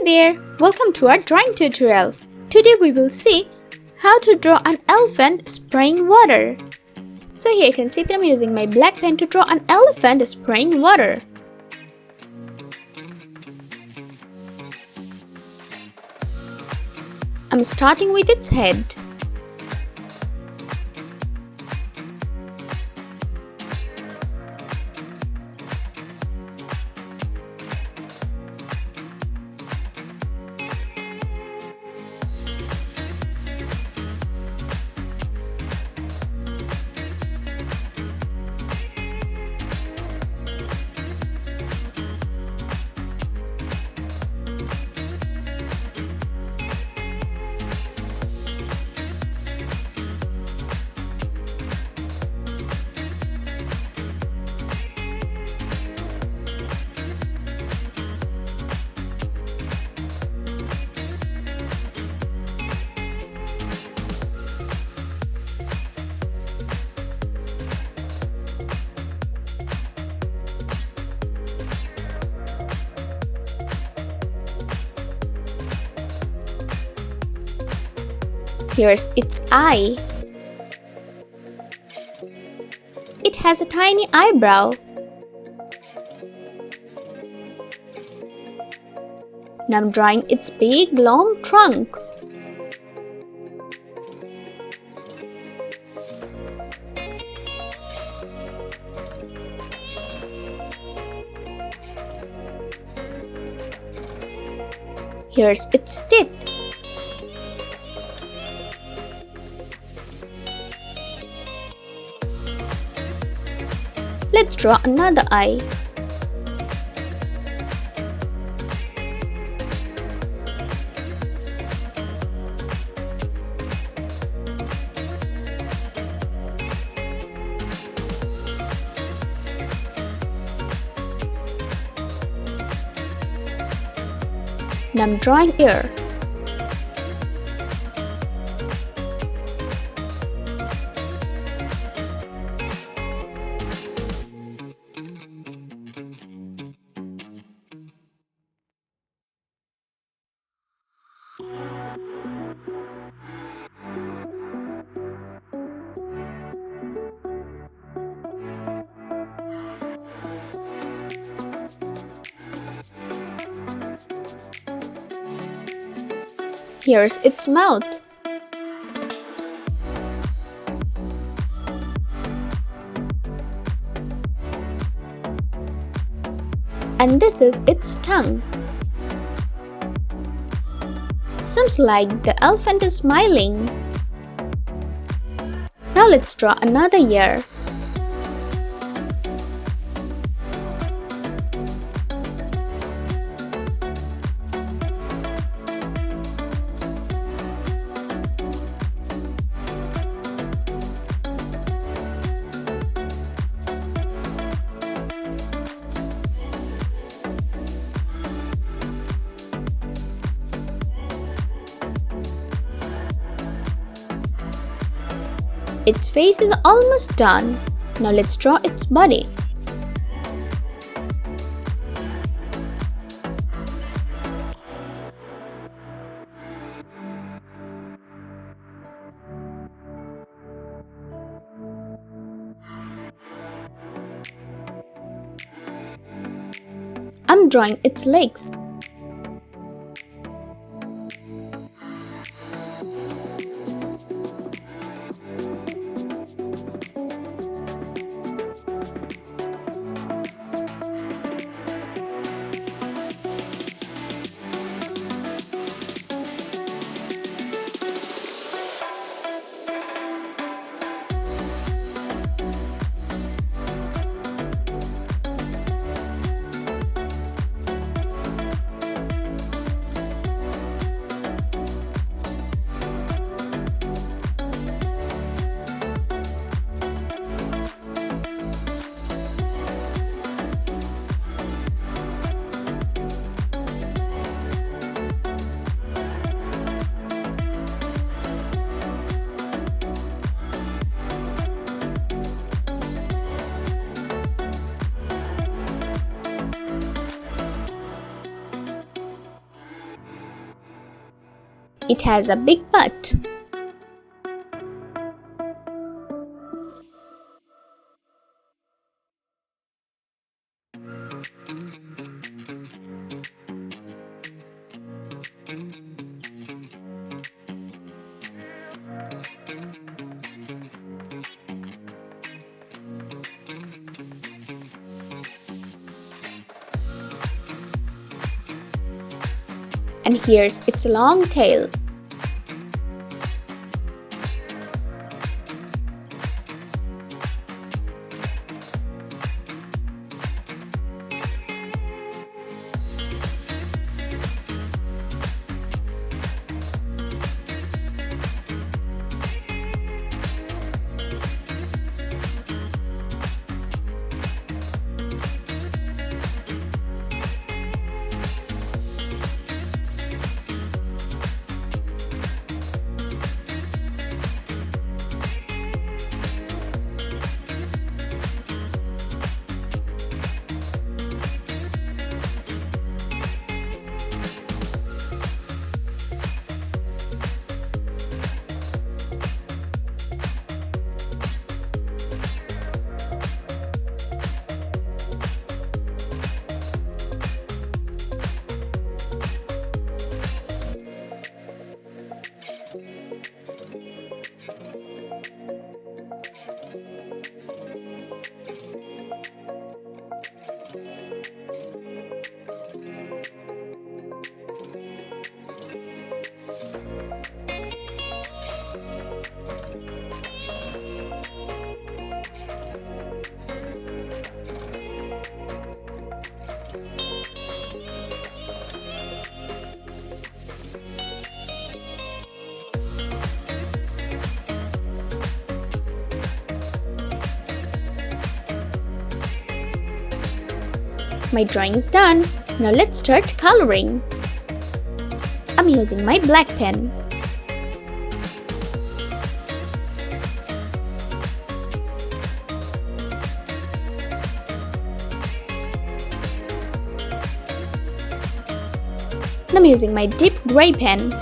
there! Welcome to our drawing tutorial. Today we will see how to draw an elephant spraying water. So here you can see that I'm using my black pen to draw an elephant spraying water. I'm starting with its head. Here's its eye. It has a tiny eyebrow. Now I'm drawing its big long trunk. Here's its teeth. Let's draw another eye. Now I'm drawing ear. Here's its mouth. And this is its tongue. Seems like the elephant is smiling. Now let's draw another ear. Its face is almost done. Now let's draw its body. I'm drawing its legs. It has a big butt. And here's its long tail. My drawing is done. Now let's start coloring. I'm using my black pen. I'm using my deep gray pen.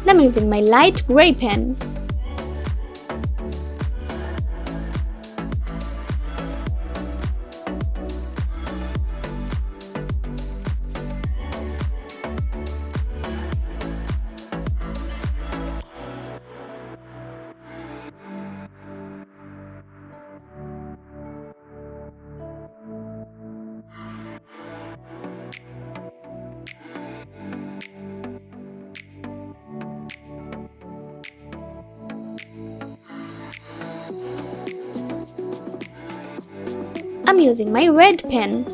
I'm using my light gray pen. I'm using my red pen.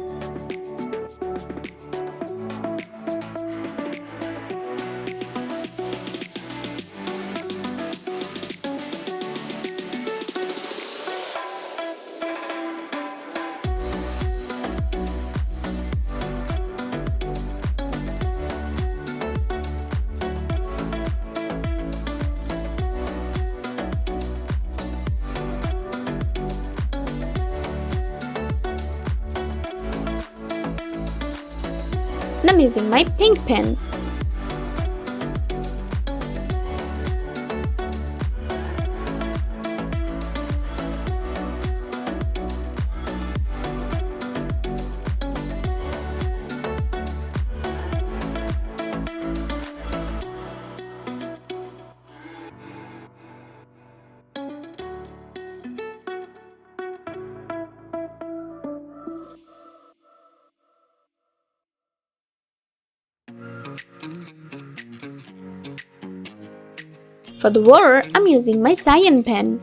And I'm using my pink pen. For the water, I'm using my cyan pen.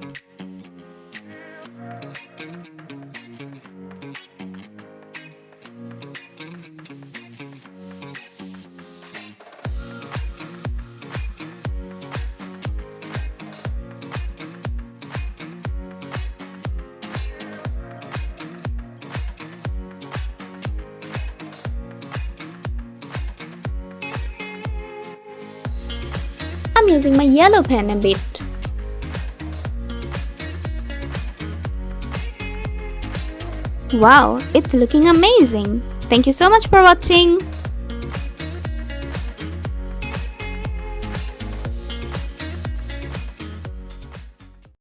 I'm using my yellow pen a bit. Wow, it's looking amazing! Thank you so much for watching!